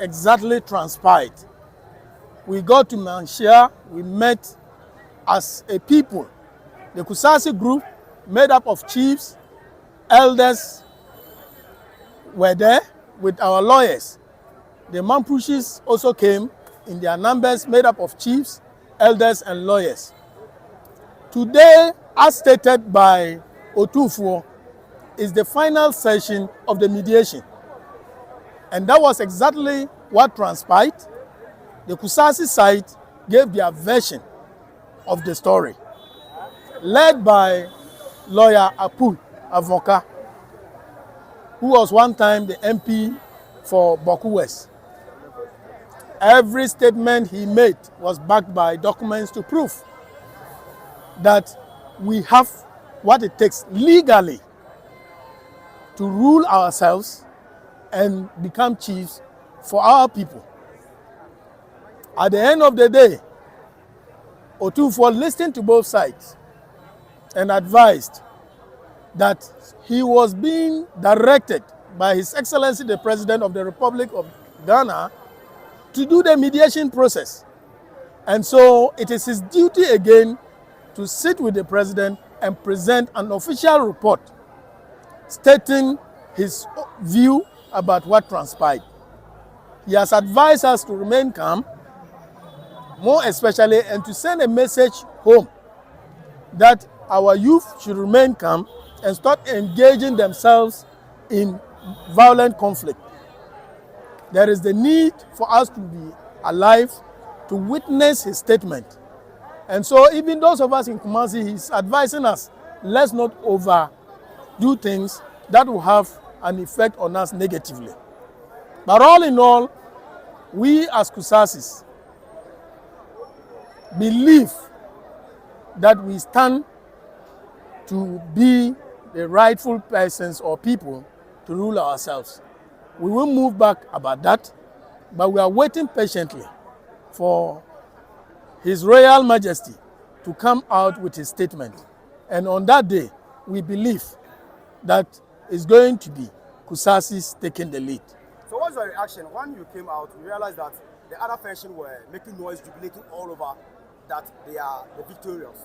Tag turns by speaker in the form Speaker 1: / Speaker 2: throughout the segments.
Speaker 1: exactly transpired. We got to Manshia, we met as a people. The Kusasi group, made up of chiefs, elders, were there with our lawyers. The Mampushis also came in their numbers, made up of chiefs, elders, and lawyers. Today, as stated by Otumfour, is the final session of the mediation. And that was exactly what transpired. The Kusasi side gave their version of the story, led by lawyer Apul Avoka, who was one time the MP for Bawku West. Every statement he made was backed by documents to prove that we have what it takes legally to rule ourselves and become chiefs for our people. At the end of the day, Otumfour listened to both sides and advised that he was being directed by His Excellency the President of the Republic of Ghana to do the mediation process. And so it is his duty again to sit with the President and present an official report stating his view about what transpired. He has advised us to remain calm, more especially, and to send a message home that our youth should remain calm and start engaging themselves in violent conflict. There is the need for us to be alive to witness his statement. And so even those of us in Kumasi, he's advising us, let's not overdo things that will have an effect on us negatively. But all in all, we as Kusasis believe that we stand to be the rightful persons or people to rule ourselves. We will move back about that, but we are waiting patiently for His Royal Majesty to come out with his statement. And on that day, we believe that it's going to be Kusasis taking the lead.
Speaker 2: So what's your reaction when you came out, you realized that the other faction were making noise, jubilating all over that they are the victorious?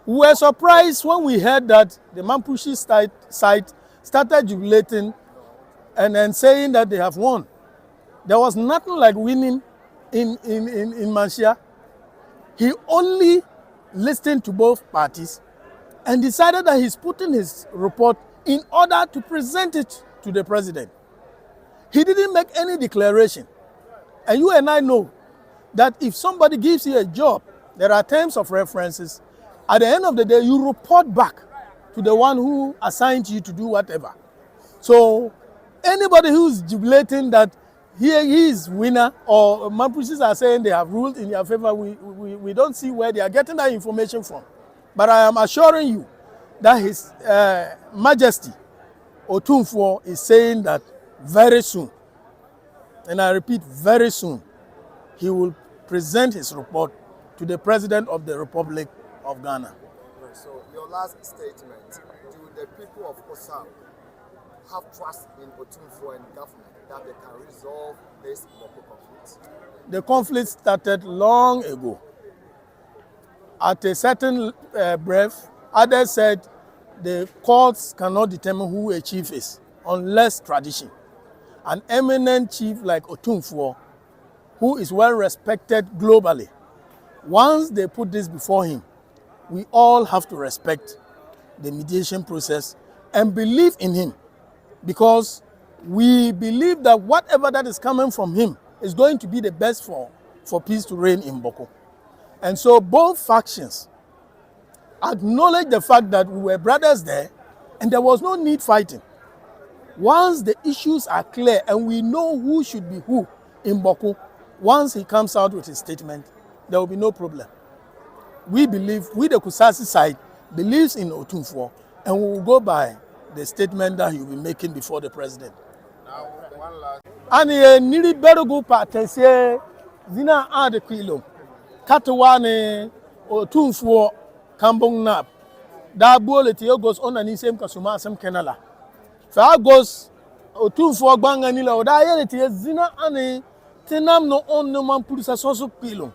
Speaker 1: We were surprised when we heard that the Mampushi side started jubilating and saying that they have won. There was nothing like winning in Manshia. He only listened to both parties and decided that he's putting his report in order to present it to the president. He didn't make any declaration. And you and I know that if somebody gives you a job, there are terms of references. At the end of the day, you report back to the one who assigned you to do whatever. So anybody who's jubilating that he is winner, or Mampushis are saying they have ruled in their favor, we don't see where they are getting that information from. But I am assuring you that His Majesty Otumfour is saying that very soon, and I repeat, very soon, he will present his report to the President of the Republic of Ghana.
Speaker 2: So your last statement, do the people of Osam have trust in Otumfour and government that they can resolve this local conflict?
Speaker 1: The conflict started long ago. At a certain breath, others said the courts cannot determine who a chief is unless tradition. An eminent chief like Otumfour, who is well respected globally, once they put this before him, we all have to respect the mediation process and believe in him, because we believe that whatever that is coming from him is going to be the best for peace to reign in Bawku. And so both factions acknowledge the fact that we were brothers there and there was no need fighting. Once the issues are clear and we know who should be who in Bawku, once he comes out with his statement, there will be no problem. We believe, we the Kusasi side believes in Otumfour, and we will go by the statement that he will be making before the president.
Speaker 2: Now, one last.
Speaker 1: And niri berugu patensie zina ade kilo katwane Otumfour kambong nap da boleti yogos ona ni sem kasuma sem kenala fa gos Otumfour gbanga ni la oda yeleti zina ane tenam no on no man pulsa soso pilo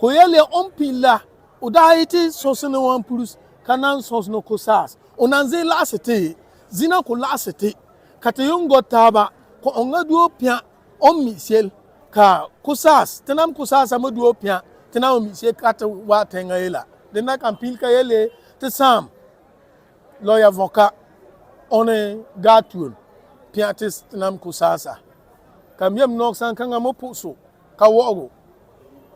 Speaker 1: ko yele on pila udaiti soso no man puls kanan soso no kosas onanze lasete zina ko lasete katayungo taba ko ongaduo pia on misiel ka kosas tenam kosas amaduo pia tenam misiel kata wa tenga yela dena kampil ka yele te sam lawyer avocat one gatun piatis tenam kosasa kamyem nok san kanga mo puso ka wogo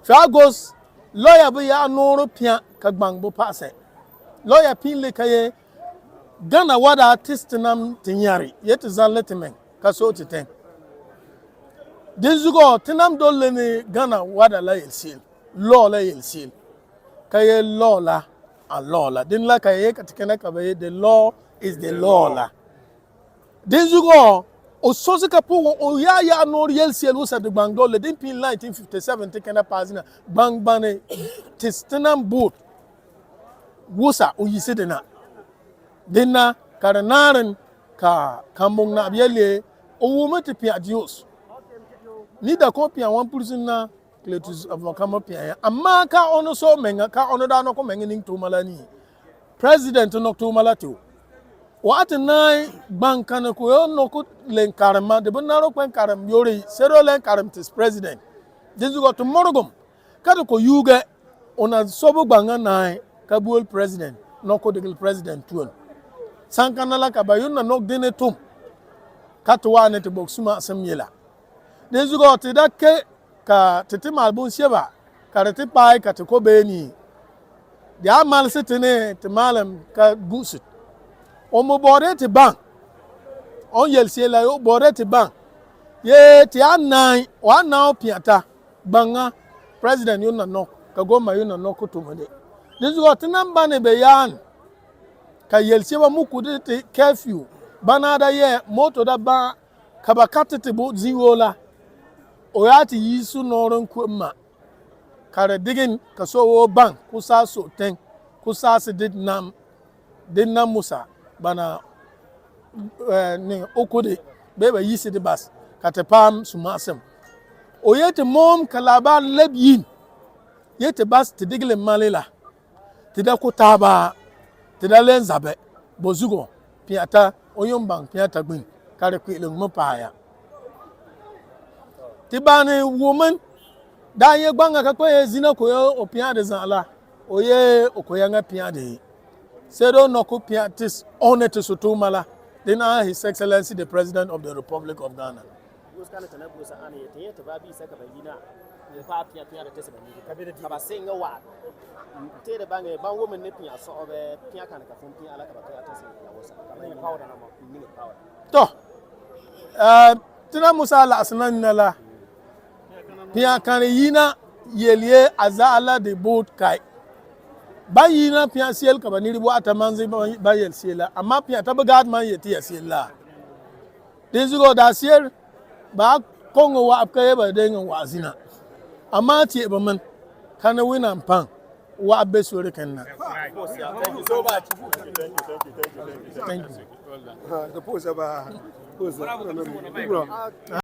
Speaker 1: fagos lawyer be ya noro pia ka gbangbo pase lawyer pin le kaye Gana wada artist nam tinyari yet zan letmen ka so titen dizugo tinam dolle ni Gana wada la yelsil law la yelsil kaye law la a law la din la kaye katikena ka be the law is the law la dizugo o sosi ka po o ya no yelsil wo sa de bangdole din pin 1957 tikena pasina bang bane tistinam boot wosa o yise de na dinna karanaren ka kambong na biele o wumete pia dios ni da ko pia wan pursin na kletus avokamo pia amma ka ono so menga ka ono da no ko menga ning to malani president no to malato what nai banka na ko yo no ko len karma de bonaro kwen karam yori sero len karam tis president jesu go to morogom kada ko yuge ona sobo banga nai kabul president no ko de president tuon sankanala kabayun na nok dene tum katwa ne te boksuma samyela dezugo te dakke ka tete malbun sheba karete pai ka te ko beni ya mal setene te malam ka gusit o mo bore te ban on yel shela yo bore te ban ye te anai wa na opiata banga president yun na nok ka goma yun na nok to mode dezugo te namba ne be yan ka yelsewa muku de curfew banada ye moto da ba kabakate te bo ziwola o yati yisu noron kuma kare digin ka so wo ban kusa so ten kusa se dinam musa bana ne okode beba yisi de bas kate pam sumasem o yete mom kalaba lebyin yete bas te digle malela te da ko taba tidalen zabe bozugo piata oyombang piata gbin kare kwile mo paaya tibane woman da ye gbanga ka ko zina ko yo opia de zala oye okoyanga pia de sedo no ko piatis onet soto mala dena his excellency the president of the republic of Ghana
Speaker 3: kana tana busa ana yete ta babi saka bagina ya fa pia da tese bani ka ba senga wa te de bange ban woman ne pia so obe pia kana ka fun pia ala ka ba ta tese ya wosa ka ni power na mo ni power
Speaker 1: to tina musa la asnan nala pia kana yina yelie azala de boat kai ba yina pia siel ka ba ni ribo atamanzi ba yel siela amma pia tabagad man yeti ya siela dezugo da siel ba kongo wa apkaye ba denga wa zina amma ti ba man kana wina pan wa be sore kenna
Speaker 2: Thank you so much.
Speaker 1: thank you
Speaker 2: The post about